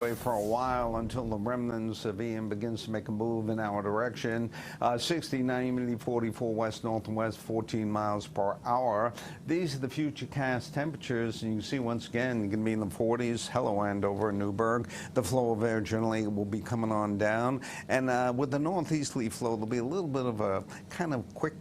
For a while until the remnants of Ian begins to make a move in our direction. 69 humidity, 44 west northwest, 14 miles per hour. These are the futurecast temperatures, and you can see once again you're going to be in the 40s. Hello, Andover, Newburgh. The flow of air generally will be coming on down, and with the northeasterly flow, there'll be a little bit of a kind of quick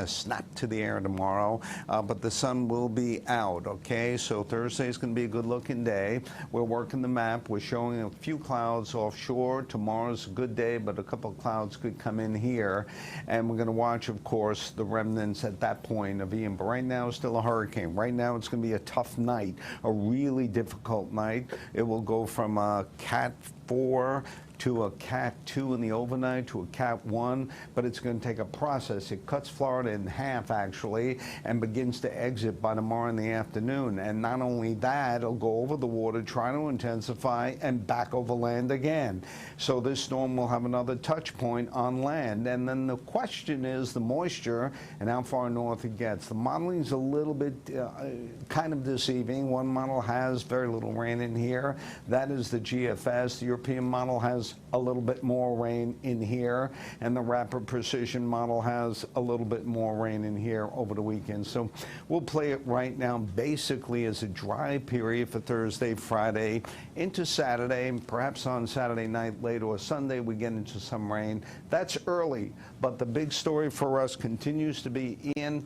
snap to the air tomorrow, but the sun will be out, okay? So Thursday is going to be a good-looking day. We're working the map. We're showing a few clouds offshore. Tomorrow's a good day, but a couple of clouds could come in here. And we're going to watch, of course, the remnants at that point of Ian. But right now, it's still a hurricane. Right now, it's going to be a tough night, a really difficult night. It will go from a Cat 4 to a Cat 2 in the overnight to a Cat 1, but it's going to take a process. It cuts Florida in half, actually, and begins to exit by tomorrow in the afternoon. And not only that, it'll go over the water, try to intensify, and back over land again. So this storm will have another touch point on land. And then the question is the moisture and how far north it gets. The modeling's a little bit kind of deceiving. One model has very little rain in here. That is the GFS. The European model has a little bit more rain in here, and the Rapid Precision model has a little bit more rain in here over the weekend. So we'll play it right now basically as a dry period for Thursday, Friday, into Saturday, and perhaps on Saturday night, late or Sunday, we get into some rain. That's early, but the big story for us continues to be Ian.